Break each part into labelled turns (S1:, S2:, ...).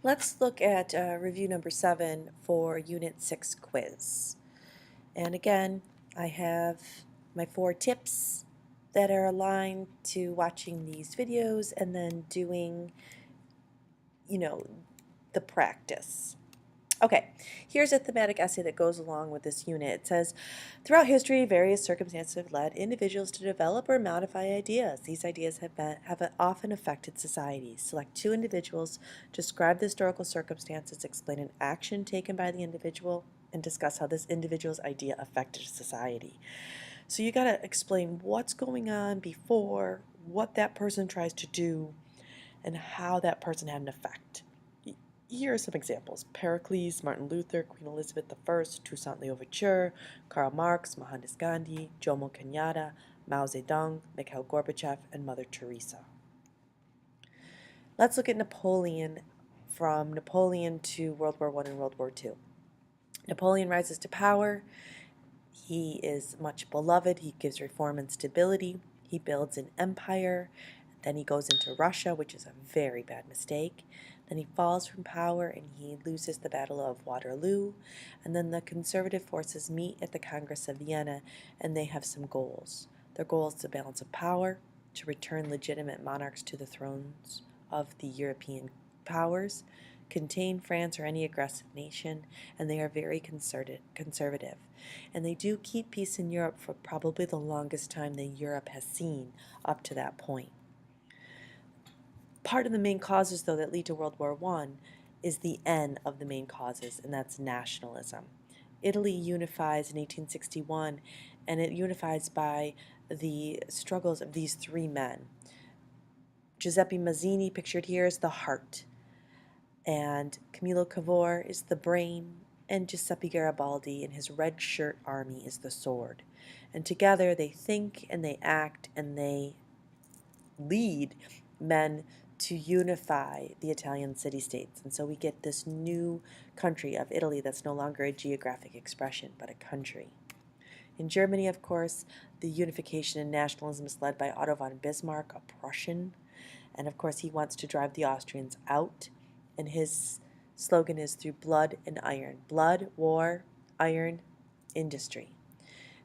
S1: Let's look at review number 7 for Unit 6 quiz. And again, I have my 4 tips that are aligned to watching these videos and then doing, the practice. Okay, here's a thematic essay that goes along with this unit. It says, throughout history, various circumstances have led individuals to develop or modify ideas. These ideas have often affected societies. Select 2 individuals, describe the historical circumstances, explain an action taken by the individual, and discuss how this individual's idea affected society. So you got to explain what's going on before, what that person tries to do, and how that person had an effect. Here are some examples: Pericles, Martin Luther, Queen Elizabeth I, Toussaint Louverture, Karl Marx, Mohandas Gandhi, Jomo Kenyatta, Mao Zedong, Mikhail Gorbachev, and Mother Teresa. Let's look at Napoleon, from Napoleon to World War I and World War II. Napoleon rises to power. He is much beloved. He gives reform and stability. He builds an empire. Then he goes into Russia, which is a very bad mistake. Then he falls from power and he loses the Battle of Waterloo. And then the conservative forces meet at the Congress of Vienna and they have some goals. Their goal is the balance of power, to return legitimate monarchs to the thrones of the European powers, contain France or any aggressive nation, and they are very conservative. And they do keep peace in Europe for probably the longest time that Europe has seen up to that point. Part of the main causes, though, that lead to World War I is the N of the main causes, and that's nationalism. Italy unifies in 1861, and it unifies by the struggles of these 3 men. Giuseppe Mazzini, pictured here, is the heart, and Camillo Cavour is the brain, and Giuseppe Garibaldi in his red shirt army is the sword. And together they think and they act and they lead men to unify the Italian city-states. And so we get this new country of Italy that's no longer a geographic expression, but a country. In Germany, of course, the unification and nationalism is led by Otto von Bismarck, a Prussian. And of course, he wants to drive the Austrians out. And his slogan is through blood and iron. Blood, war, iron, industry.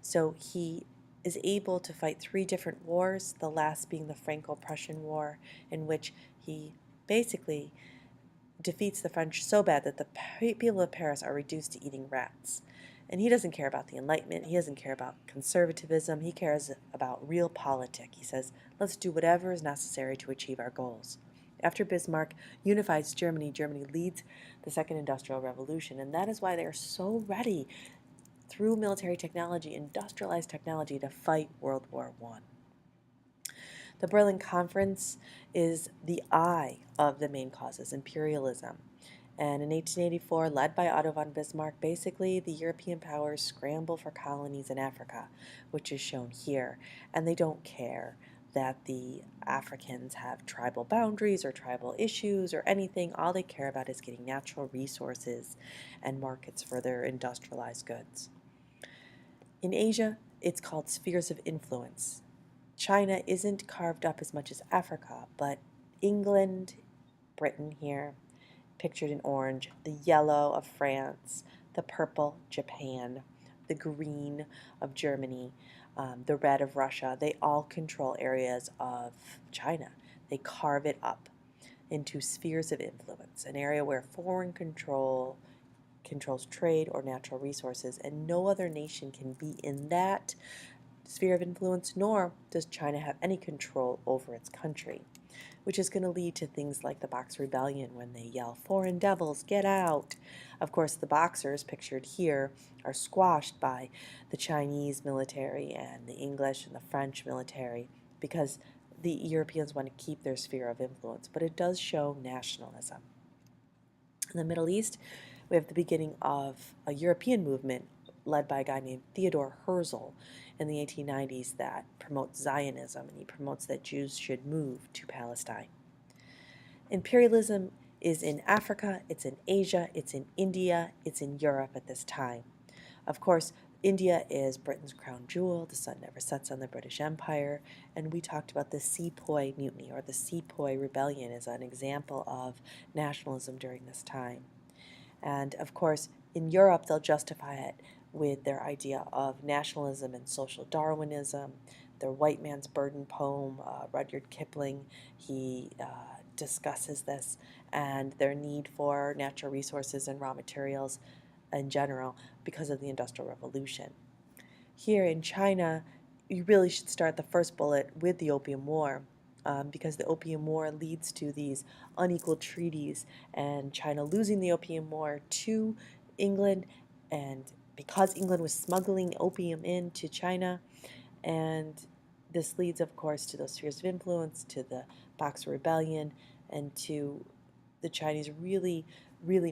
S1: So he is able to fight 3 different wars, the last being the Franco-Prussian War, in which he basically defeats the French so bad that the people of Paris are reduced to eating rats. And he doesn't care about the Enlightenment. He doesn't care about conservatism. He cares about real politic. He says, let's do whatever is necessary to achieve our goals. After Bismarck unifies Germany, Germany leads the Second Industrial Revolution, and that is why they are so ready through military technology, industrialized technology, to fight World War I. The Berlin Conference is the I of the main causes, imperialism. And in 1884, led by Otto von Bismarck, basically the European powers scramble for colonies in Africa, which is shown here. And they don't care that the Africans have tribal boundaries or tribal issues or anything. All they care about is getting natural resources and markets for their industrialized goods. In Asia, it's called spheres of influence. China isn't carved up as much as Africa, but England, Britain here, pictured in orange, the yellow of France, the purple, Japan, the green of Germany, the red of Russia, they all control areas of China. They carve it up into spheres of influence, an area where foreign control controls trade or natural resources, and no other nation can be in that sphere of influence, nor does China have any control over its country, which is going to lead to things like the Boxer Rebellion when they yell, "Foreign devils, get out!" Of course, the Boxers, pictured here, are squashed by the Chinese military and the English and the French military because the Europeans want to keep their sphere of influence, but it does show nationalism. In the Middle East, we have the beginning of a European movement led by a guy named Theodor Herzl in the 1890s that promotes Zionism, and he promotes that Jews should move to Palestine. Imperialism is in Africa, it's in Asia, it's in India, it's in Europe at this time. Of course, India is Britain's crown jewel. The sun never sets on the British Empire. And we talked about the Sepoy Mutiny, or the Sepoy Rebellion, as an example of nationalism during this time. And of course, in Europe, they'll justify it with their idea of nationalism and social Darwinism. Their White Man's Burden poem, Rudyard Kipling, he discusses this, and their need for natural resources and raw materials in general because of the Industrial Revolution. Here in China, you really should start the first bullet with the Opium War. Because the Opium War leads to these unequal treaties, and China losing the Opium War to England, and because England was smuggling opium into China, and this leads, of course, to those spheres of influence, to the Boxer Rebellion, and to the Chinese really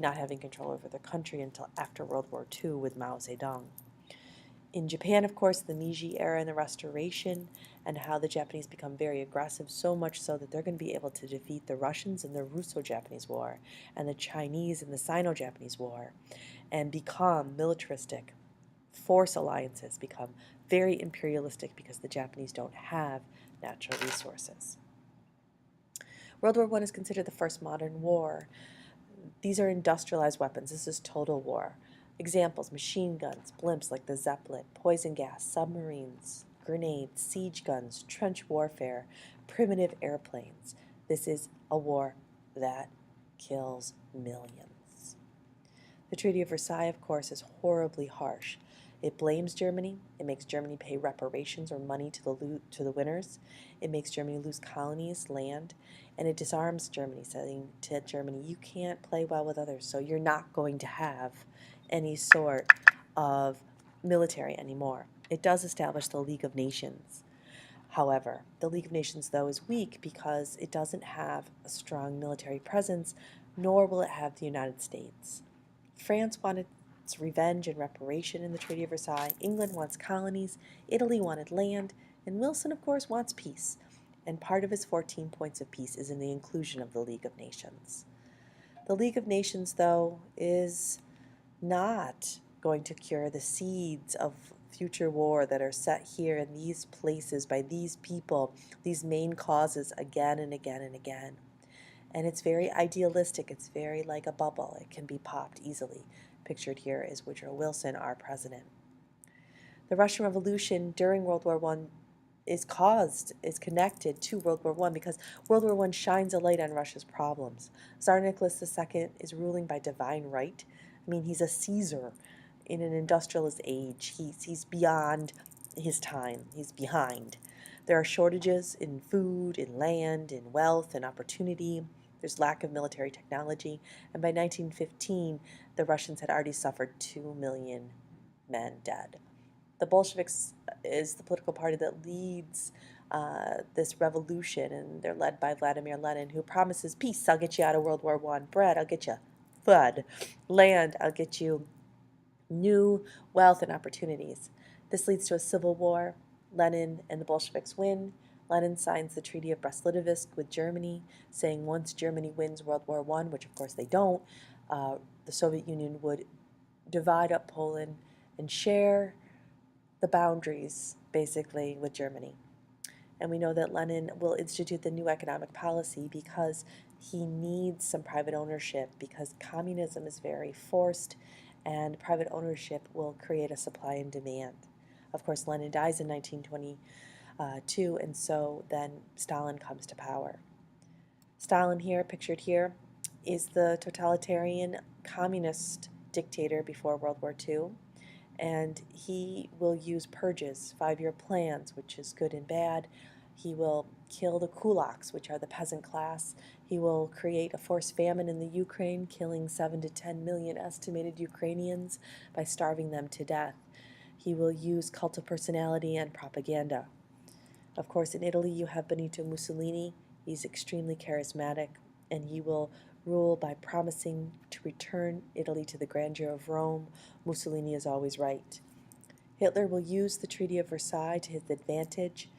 S1: not having control over their country until after World War II with Mao Zedong. In Japan, of course, the Meiji era and the Restoration, and how the Japanese become very aggressive, so much so that they're going to be able to defeat the Russians in the Russo-Japanese War and the Chinese in the Sino-Japanese War, and become militaristic, force alliances, become very imperialistic because the Japanese don't have natural resources. World War I is considered the first modern war. These are industrialized weapons. This is total war. Examples: machine guns, blimps like the Zeppelin, poison gas, submarines, grenades, siege guns, trench warfare, primitive airplanes. This is a war that kills millions. The Treaty of Versailles, of course, is horribly harsh. It blames Germany. It makes Germany pay reparations or money to the winners. It makes Germany lose colonies, land, and it disarms Germany, saying to Germany, you can't play well with others, so you're not going to have any sort of military anymore. It does establish the League of Nations. However, the League of Nations, though, is weak because it doesn't have a strong military presence, nor will it have the United States. France wanted its revenge and reparation in the Treaty of Versailles. England wants colonies. Italy wanted land. And Wilson, of course, wants peace. And part of his 14 points of peace is in the inclusion of the League of Nations. The League of Nations, though, is not going to cure the seeds of future war that are set here in these places by these people, these main causes again and again and again. And it's very idealistic. It's very like a bubble. It can be popped easily. Pictured here is Woodrow Wilson, our president. The Russian Revolution during World War I is connected to World War I because World War I shines a light on Russia's problems. Tsar Nicholas II is ruling by divine right. I mean, he's a Caesar in an industrialist age. He's beyond his time. He's behind. There are shortages in food, in land, in wealth, in opportunity. There's lack of military technology. And by 1915, the Russians had already suffered 2 million men dead. The Bolsheviks is the political party that leads this revolution, and they're led by Vladimir Lenin, who promises peace. I'll get you out of World War I. Bread, I'll get you food. Land, I'll get you new wealth and opportunities. This leads to a civil war. Lenin and the Bolsheviks win. Lenin signs the Treaty of Brest-Litovsk with Germany, saying once Germany wins World War I, which of course they don't, the Soviet Union would divide up Poland and share the boundaries, basically, with Germany. And we know that Lenin will institute the new economic policy because he needs some private ownership, because communism is very forced, and private ownership will create a supply and demand. Of course, Lenin dies in 1922, and so then Stalin comes to power. Stalin here, pictured here, is the totalitarian communist dictator before World War II. And he will use purges, 5-year plans, which is good and bad. He will kill the kulaks, which are the peasant class. He will create a forced famine in the Ukraine, killing 7 to 10 million estimated Ukrainians by starving them to death. He will use cult of personality and propaganda. Of course, in Italy, you have Benito Mussolini. He's extremely charismatic, and he will rule by promising to return Italy to the grandeur of Rome. Mussolini is always right. Hitler will use the Treaty of Versailles to his advantage,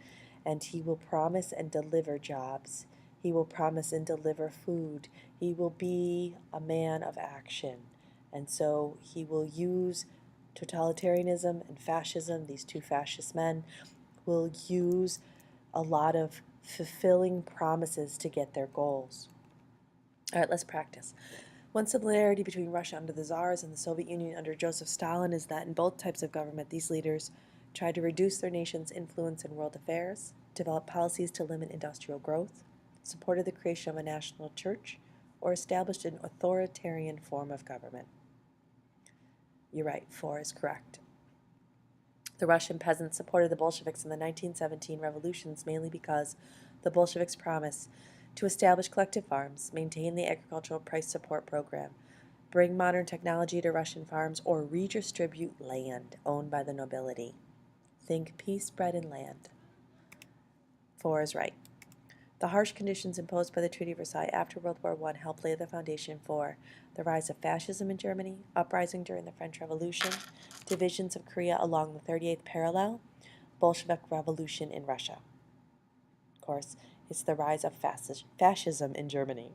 S1: and he will promise and deliver jobs. He will promise and deliver food. He will be a man of action, and so he will use Totalitarianism and fascism, these two fascist men, will use a lot of fulfilling promises to get their goals. All right, let's practice. One similarity between Russia under the Tsars and the Soviet Union under Joseph Stalin is that in both types of government, these leaders tried to reduce their nation's influence in world affairs, developed policies to limit industrial growth, supported the creation of a national church, or established an authoritarian form of government. You're right, 4 is correct. The Russian peasants supported the Bolsheviks in the 1917 revolutions mainly because the Bolsheviks promised to establish collective farms, maintain the agricultural price support program, bring modern technology to Russian farms, or redistribute land owned by the nobility. Think peace, bread, and land. 4 is right. The harsh conditions imposed by the Treaty of Versailles after World War I helped lay the foundation for the rise of fascism in Germany, uprising during the French Revolution, divisions of Korea along the 38th parallel, Bolshevik Revolution in Russia. Of course, it's the rise of fascism in Germany.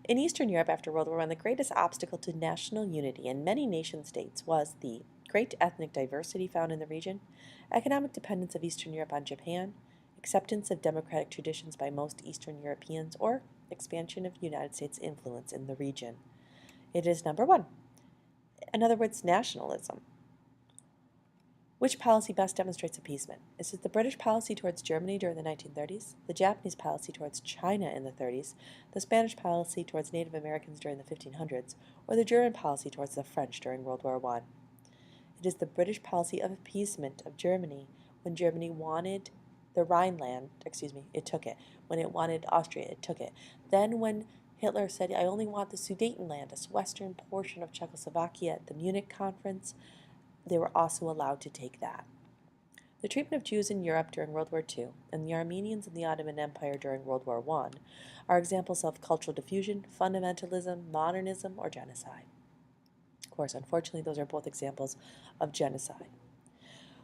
S1: In Eastern Europe after World War I, the greatest obstacle to national unity in many nation-states was the great ethnic diversity found in the region, economic dependence of Eastern Europe on Japan, acceptance of democratic traditions by most Eastern Europeans, or expansion of United States influence in the region. It is number 1. In other words, nationalism. Which policy best demonstrates appeasement? Is it the British policy towards Germany during the 1930s, the Japanese policy towards China in the 30s, the Spanish policy towards Native Americans during the 1500s, or the German policy towards the French during World War I? It is the British policy of appeasement of Germany. When Germany wanted the Rhineland, it took it. When it wanted Austria, it took it. Then when Hitler said, I only want the Sudetenland, this western portion of Czechoslovakia at the Munich Conference, they were also allowed to take that. The treatment of Jews in Europe during World War II and the Armenians in the Ottoman Empire during World War I are examples of cultural diffusion, fundamentalism, modernism, or genocide. Of course, unfortunately, those are both examples of genocide.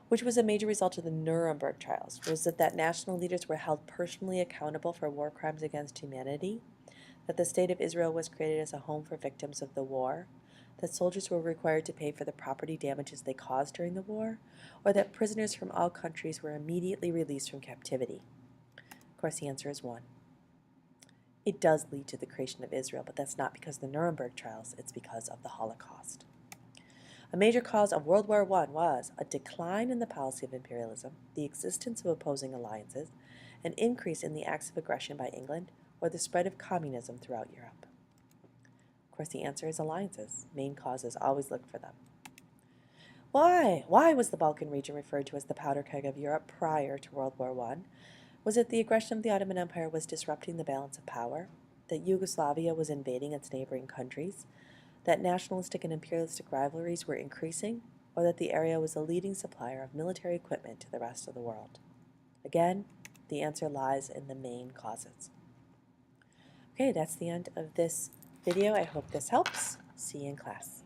S1: Which was a major result of the Nuremberg trials? Was it that national leaders were held personally accountable for war crimes against humanity? That the State of Israel was created as a home for victims of the war? That soldiers were required to pay for the property damages they caused during the war? Or that prisoners from all countries were immediately released from captivity? Of course, the answer is 1. It does lead to the creation of Israel, but that's not because of the Nuremberg trials, it's because of the Holocaust. A major cause of World War I was a decline in the policy of imperialism, the existence of opposing alliances, an increase in the acts of aggression by England, or the spread of communism throughout Europe. Of course, the answer is alliances. Main causes, always look for them. Why? Why was the Balkan region referred to as the powder keg of Europe prior to World War I? Was it the aggression of the Ottoman Empire was disrupting the balance of power? That Yugoslavia was invading its neighboring countries? That nationalistic and imperialistic rivalries were increasing, or that the area was a leading supplier of military equipment to the rest of the world? Again, the answer lies in the main causes. Okay, that's the end of this video. I hope this helps. See you in class.